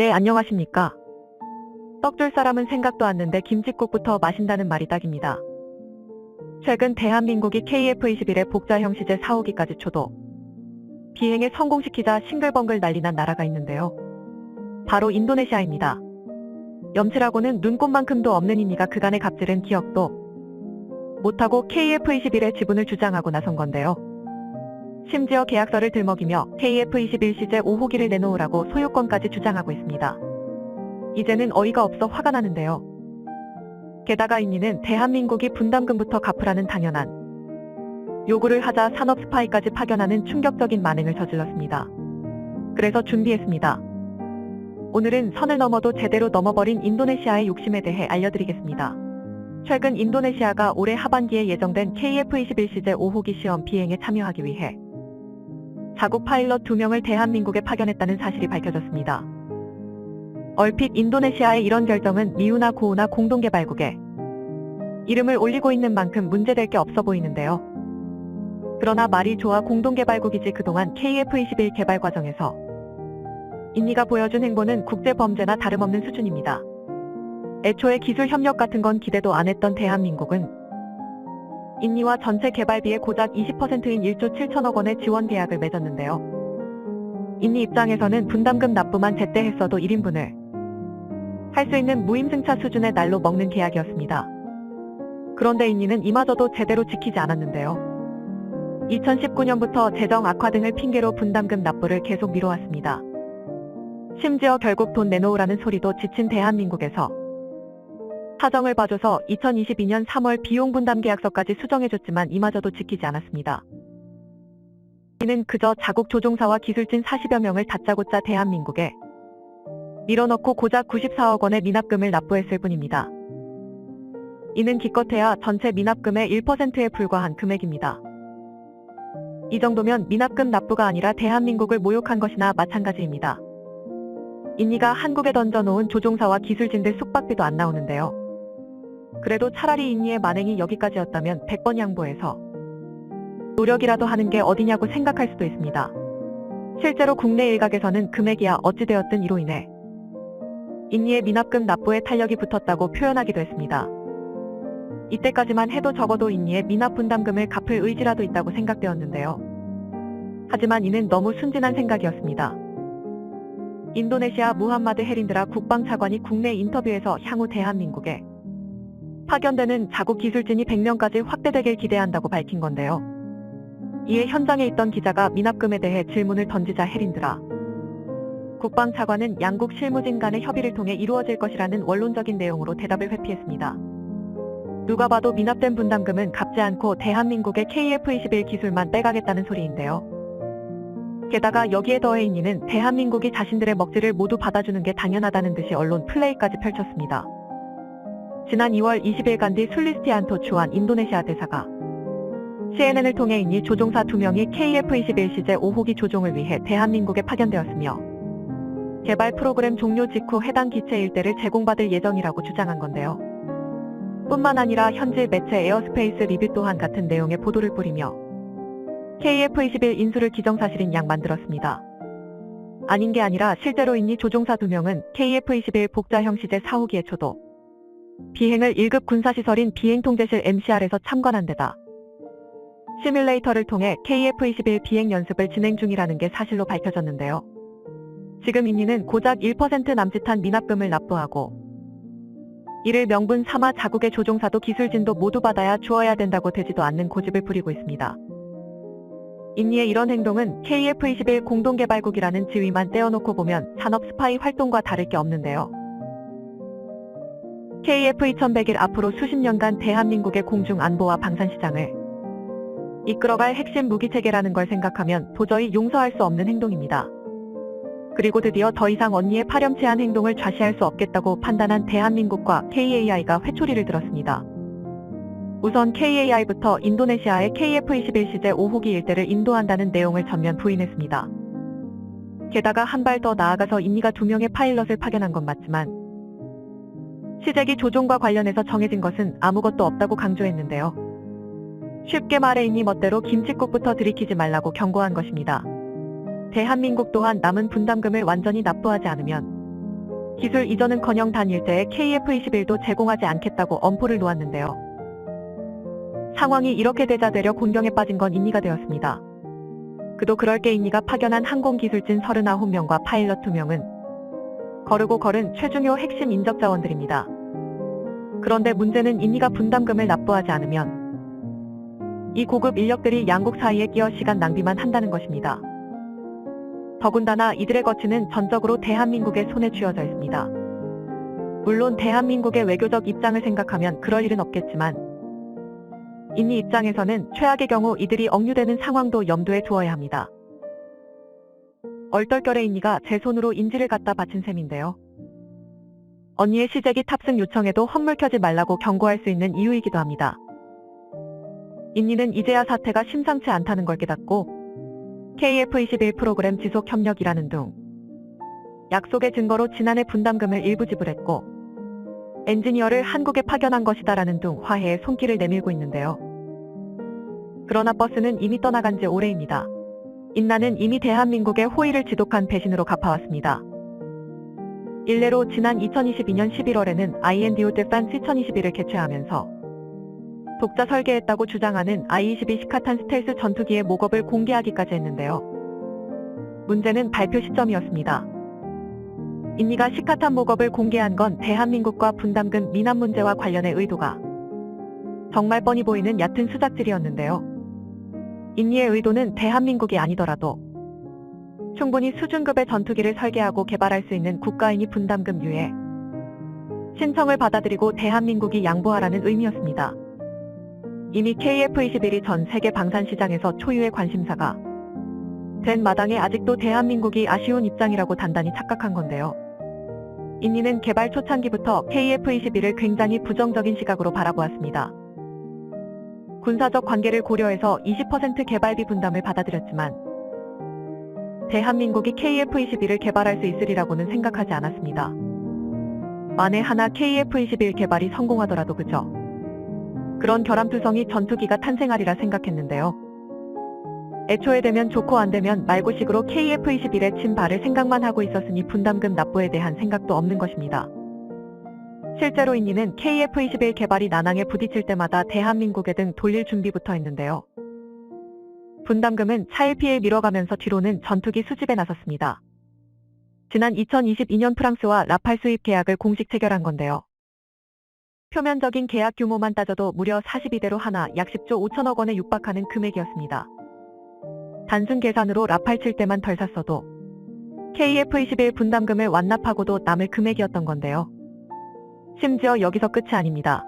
네, 안녕하십니까. 떡 줄 사람은 생각도 않는데 김칫국부터 마신다는 말이 딱입니다. 최근 대한민국이 KF-21의 복자형 시제 4호기까지 초도 비행에 성공시키자 싱글벙글 난리난 나라가 있는데요. 바로 인도네시아입니다. 염치라고는 눈꼽만큼도 없는 인니가 그간의 갑질은 기억도 못하고 KF-21의 지분을 주장하고 나선 건데요. 심지어 계약서를 들먹이며 KF-21 시제 5호기를 내놓으라고 소유권까지 주장하고 있습니다. 이제는 어이가 없어 화가 나는데요. 게다가 인니는 대한민국이 분담금부터 갚으라는 당연한 요구를 하자 산업 스파이까지 파견하는 충격적인 만행을 저질렀습니다. 그래서 준비했습니다. 오늘은 선을 넘어도 제대로 넘어버린 인도네시아의 욕심에 대해 알려드리겠습니다. 최근 인도네시아가 올해 하반기에 예정된 KF-21 시제 5호기 시험 비행에 참여하기 위해 자국 파일럿 2명을 대한민국에 파견했다는 사실이 밝혀졌습니다. 얼핏 인도네시아의 이런 결정은 미우나 고우나 공동개발국에 이름을 올리고 있는 만큼 문제될 게 없어 보이는데요. 그러나 말이 좋아 공동개발국이지 그동안 KF-21 개발 과정에서 인니가 보여준 행보는 국제범죄나 다름없는 수준입니다. 애초에 기술 협력 같은 건 기대도 안 했던 대한민국은 인니와 전체 개발비의 고작 20%인 1조 7천억 원의 지원 계약을 맺었는데요. 인니 입장에서는 분담금 납부만 제때 했어도 1인분을 할 수 있는 무임승차 수준의 날로 먹는 계약이었습니다. 그런데 인니는 이마저도 제대로 지키지 않았는데요. 2019년부터 재정 악화 등을 핑계로 분담금 납부를 계속 미뤄왔습니다. 심지어 결국 돈 내놓으라는 소리도 지친 대한민국에서 사정을 봐줘서 2022년 3월 비용 분담 계약서까지 수정해줬지만 이마저도 지키지 않았습니다. 이는 그저 자국 조종사와 기술진 40여 명을 다짜고짜 대한민국에 밀어넣고 고작 94억 원의 미납금을 납부했을 뿐입니다. 이는 기껏해야 전체 미납금의 1%에 불과한 금액입니다. 이 정도면 미납금 납부가 아니라 대한민국을 모욕한 것이나 마찬가지입니다. 인니가 한국에 던져놓은 조종사와 기술진들 숙박비도 안 나오는데요. 그래도 차라리 인니의 만행이 여기까지였다면 100번 양보해서 노력이라도 하는 게 어디냐고 생각할 수도 있습니다. 실제로 국내 일각에서는 금액이야 어찌되었든 이로 인해 인니의 미납금 납부에 탄력이 붙었다고 표현하기도 했습니다. 이때까지만 해도 적어도 인니의 미납 분담금을 갚을 의지라도 있다고 생각되었는데요. 하지만 이는 너무 순진한 생각이었습니다. 인도네시아 무함마드 헤린드라 국방차관이 국내 인터뷰에서 향후 대한민국에 파견되는 자국 기술진이 100명까지 확대되길 기대한다고 밝힌 건데요. 이에 현장에 있던 기자가 미납금에 대해 질문을 던지자 헤린드라 국방차관은 양국 실무진 간의 협의를 통해 이루어질 것이라는 원론적인 내용으로 대답을 회피했습니다. 누가 봐도 미납된 분담금은 갚지 않고 대한민국의 KF-21 기술만 빼가겠다는 소리인데요. 게다가 여기에 더해 인니는 대한민국이 자신들의 먹지를 모두 받아주는 게 당연하다는 듯이 언론 플레이까지 펼쳤습니다. 지난 2월 20일 간디 술리스티안토 추안 인도네시아 대사가 CNN을 통해 인니 조종사 2명이 KF-21 시제 5호기 조종을 위해 대한민국에 파견되었으며 개발 프로그램 종료 직후 해당 기체 일대를 제공받을 예정이라고 주장한 건데요. 뿐만 아니라 현지 매체 에어스페이스 리뷰 또한 같은 내용의 보도를 뿌리며 KF-21 인수를 기정사실인 양 만들었습니다. 아닌 게 아니라 실제로 인니 조종사 2명은 KF-21 복자형 시제 4호기의 초도 비행을 1급 군사시설인 비행통제실 MCR에서 참관한 데다 시뮬레이터를 통해 KF-21 비행 연습을 진행 중이라는 게 사실로 밝혀졌는데요. 지금 인니는 고작 1% 남짓한 미납금을 납부하고 이를 명분 삼아 자국의 조종사도 기술진도 모두 받아야 주어야 된다고 되지도 않는 고집을 부리고 있습니다. 인니의 이런 행동은 KF-21 공동개발국이라는 지위만 떼어놓고 보면 산업 스파이 활동과 다를 게 없는데요. KF-2101 앞으로 수십 년간 대한민국의 공중 안보와 방산시장을 이끌어갈 핵심 무기체계라는 걸 생각하면 도저히 용서할 수 없는 행동입니다. 그리고 드디어 더 이상 언니의 파렴치한 행동을 좌시할 수 없겠다고 판단한 대한민국과 KAI가 회초리를 들었습니다. 우선 KAI부터 인도네시아의 KF-21 시제 5호기 일대를 인도한다는 내용을 전면 부인했습니다. 게다가 한 발 더 나아가서 인니가 2명의 파일럿을 파견한 건 맞지만 시제기 조종과 관련해서 정해진 것은 아무것도 없다고 강조했는데요. 쉽게 말해 인니 멋대로 김칫국부터 들이키지 말라고 경고한 것입니다. 대한민국 또한 남은 분담금을 완전히 납부하지 않으면 기술 이전은커녕 단 일대에 KF-21도 제공하지 않겠다고 엄포를 놓았는데요. 상황이 이렇게 되자 되려 곤경에 빠진 건 인니가 되었습니다. 그도 그럴 게 인니가 파견한 항공기술진 39명과 파일럿 2명은 거르고 걸은 최중요 핵심 인적 자원들입니다. 그런데 문제는 인니가 분담금을 납부하지 않으면 이 고급 인력들이 양국 사이에 끼어 시간 낭비만 한다는 것입니다. 더군다나 이들의 거취는 전적으로 대한민국의 손에 쥐어져 있습니다. 물론 대한민국의 외교적 입장을 생각하면 그럴 일은 없겠지만 인니 입장에서는 최악의 경우 이들이 억류되는 상황도 염두에 두어야 합니다. 얼떨결에 인니가 제 손으로 인지를 갖다 바친 셈인데요. 언니의 시제기 탑승 요청에도 헛물켜지 말라고 경고할 수 있는 이유이기도 합니다. 인니는 이제야 사태가 심상치 않다는 걸 깨닫고 KF-21 프로그램 지속 협력이라는 등 약속의 증거로 지난해 분담금을 일부 지불했고 엔지니어를 한국에 파견한 것이다라는 등 화해의 손길을 내밀고 있는데요. 그러나 버스는 이미 떠나간 지 오래입니다. 인나는 이미 대한민국의 호의를 지독한 배신으로 갚아왔습니다. 일례로 지난 2022년 11월에는 INDO Defense 2021을 개최하면서 독자 설계했다고 주장하는 I-22 시카탄 스텔스 전투기의 목업을 공개하기까지 했는데요. 문제는 발표 시점이었습니다. 인니가 시카탄 목업을 공개한 건 대한민국과 분담금 미납 문제와 관련의 의도가 정말 뻔히 보이는 얕은 수작질이었는데요. 인니의 의도는 대한민국이 아니더라도 충분히 수준급의 전투기를 설계하고 개발할 수 있는 국가인이 분담금 유예 신청을 받아들이고 대한민국이 양보하라는 의미였습니다. 이미 KF-21이 전 세계 방산 시장에서 초유의 관심사가 된 마당에 아직도 대한민국이 아쉬운 입장이라고 단단히 착각한 건데요. 인니는 개발 초창기부터 KF-21을 굉장히 부정적인 시각으로 바라보았습니다. 군사적 관계를 고려해서 20% 개발비 분담을 받아들였지만 대한민국이 KF-21을 개발할 수 있으리라고는 생각하지 않았습니다. 만에 하나 KF-21 개발이 성공하더라도 그저 그런 결함투성이 전투기가 탄생하리라 생각했는데요. 애초에 되면 좋고 안 되면 말고식으로 KF-21에 친 발을 생각만 하고 있었으니 분담금 납부에 대한 생각도 없는 것입니다. 실제로 인니는 KF-21 개발이 난항에 부딪힐 때마다 대한민국에 등 돌릴 준비부터 했는데요. 분담금은 차일피일 미뤄가면서 뒤로는 전투기 수집에 나섰습니다. 지난 2022년 프랑스와 라팔 수입 계약을 공식 체결한 건데요. 표면적인 계약 규모만 따져도 무려 42대로 하나 약 10조 5천억 원에 육박하는 금액이었습니다. 단순 계산으로 라팔 7대만 덜 샀어도 KF-21 분담금을 완납하고도 남을 금액이었던 건데요. 심지어 여기서 끝이 아닙니다.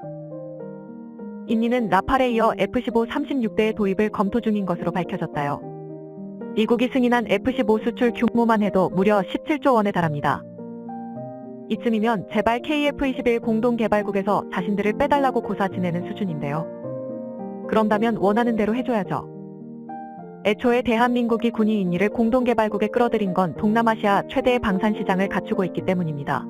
인니는 라팔에 이어 F-15 36대의 도입을 검토 중인 것으로 밝혀졌다요. 미국이 승인한 F-15 수출 규모만 해도 무려 17조 원에 달합니다. 이쯤이면 제발 KF-21 공동개발국에서 자신들을 빼달라고 고사 지내는 수준인데요. 그런다면 원하는 대로 해줘야죠. 애초에 대한민국이 군이 인니를 공동개발국에 끌어들인 건 동남아시아 최대의 방산시장을 갖추고 있기 때문입니다.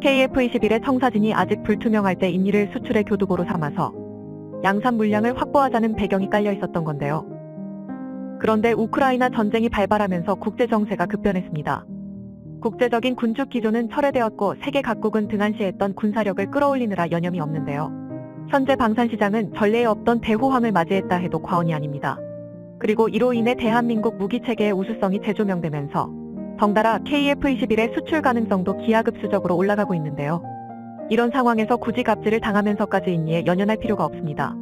KF-21의 청사진이 아직 불투명할 때 인니를 수출의 교두보로 삼아서 양산 물량을 확보하자는 배경이 깔려 있었던 건데요. 그런데 우크라이나 전쟁이 발발하면서 국제정세가 급변했습니다. 국제적인 군축 기조는 철회되었고 세계 각국은 등한시했던 군사력을 끌어올리느라 여념이 없는데요. 현재 방산시장은 전례에 없던 대호황을 맞이했다 해도 과언이 아닙니다. 그리고 이로 인해 대한민국 무기체계의 우수성이 재조명되면서 덩달아 KF-21의 수출 가능성도 기하급수적으로 올라가고 있는데요. 이런 상황에서 굳이 갑질을 당하면서까지 인니에 연연할 필요가 없습니다.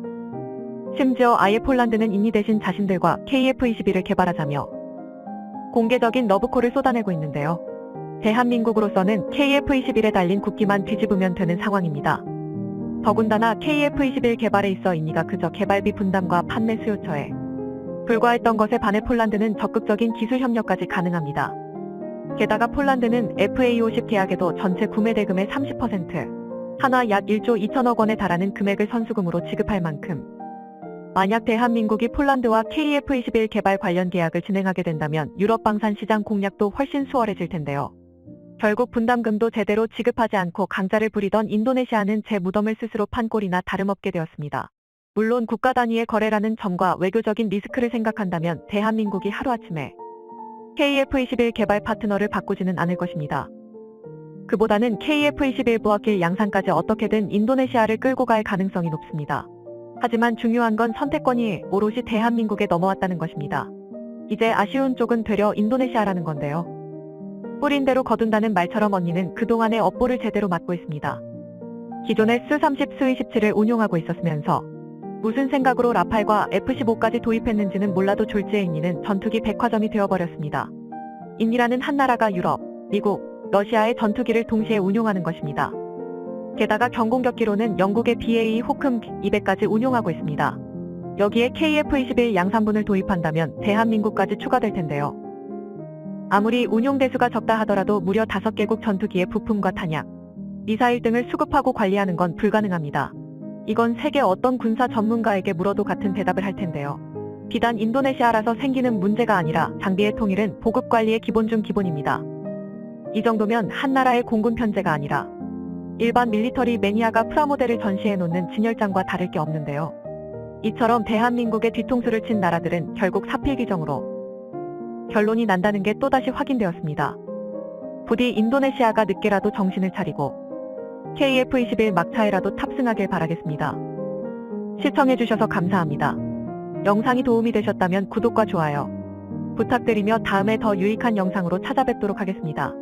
심지어 아예 폴란드는 인니 대신 자신들과 KF-21을 개발하자며 공개적인 러브콜을 쏟아내고 있는데요. 대한민국으로서는 KF-21에 달린 국기만 뒤집으면 되는 상황입니다. 더군다나 KF-21 개발에 있어 인니가 그저 개발비 분담과 판매 수요처에 불과했던 것에 반해 폴란드는 적극적인 기술 협력까지 가능합니다. 게다가 폴란드는 FA50 계약에도 전체 구매 대금의 30%, 하나 약 1조 2천억 원에 달하는 금액을 선수금으로 지급할 만큼 만약 대한민국이 폴란드와 KF-21 개발 관련 계약을 진행하게 된다면 유럽 방산 시장 공략도 훨씬 수월해질 텐데요. 결국 분담금도 제대로 지급하지 않고 강자를 부리던 인도네시아는 제 무덤을 스스로 판 꼴이나 다름없게 되었습니다. 물론 국가 단위의 거래라는 점과 외교적인 리스크를 생각한다면 대한민국이 하루아침에 KF-21 개발 파트너를 바꾸지는 않을 것입니다. 그보다는 KF-21 부하길 양산까지 어떻게든 인도네시아를 끌고 갈 가능성이 높습니다. 하지만 중요한 건 선택권이 오롯이 대한민국에 넘어왔다는 것입니다. 이제 아쉬운 쪽은 되려 인도네시아라는 건데요. 뿌린 대로 거둔다는 말처럼 언니는 그동안의 업보를 제대로 맡고 있습니다. 기존의 스-30, 스-27을 운용하고 있었으면서 무슨 생각으로 라팔과 F-15까지 도입했는지는 몰라도 졸지에 인니는 전투기 백화점이 되어버렸습니다. 인이라는 한 나라가 유럽, 미국, 러시아의 전투기를 동시에 운용하는 것입니다. 게다가 경공격기로는 영국의 BAE 호크 200까지 운용하고 있습니다. 여기에 KF-21 양산분을 도입한다면 대한민국까지 추가될 텐데요. 아무리 운용 대수가 적다 하더라도 무려 5개국 전투기의 부품과 탄약, 미사일 등을 수급하고 관리하는 건 불가능합니다. 이건 세계 어떤 군사 전문가에게 물어도 같은 대답을 할 텐데요. 비단 인도네시아라서 생기는 문제가 아니라 장비의 통일은 보급 관리의 기본 중 기본입니다. 이 정도면 한 나라의 공군 편제가 아니라 일반 밀리터리 매니아가 프라모델을 전시해 놓는 진열장과 다를 게 없는데요. 이처럼 대한민국의 뒤통수를 친 나라들은 결국 사필귀정으로 결론이 난다는 게 또다시 확인되었습니다. 부디 인도네시아가 늦게라도 정신을 차리고 KF-21 막차에라도 탑승하길 바라겠습니다. 시청해주셔서 감사합니다. 영상이 도움이 되셨다면 구독과 좋아요 부탁드리며 다음에 더 유익한 영상으로 찾아뵙도록 하겠습니다.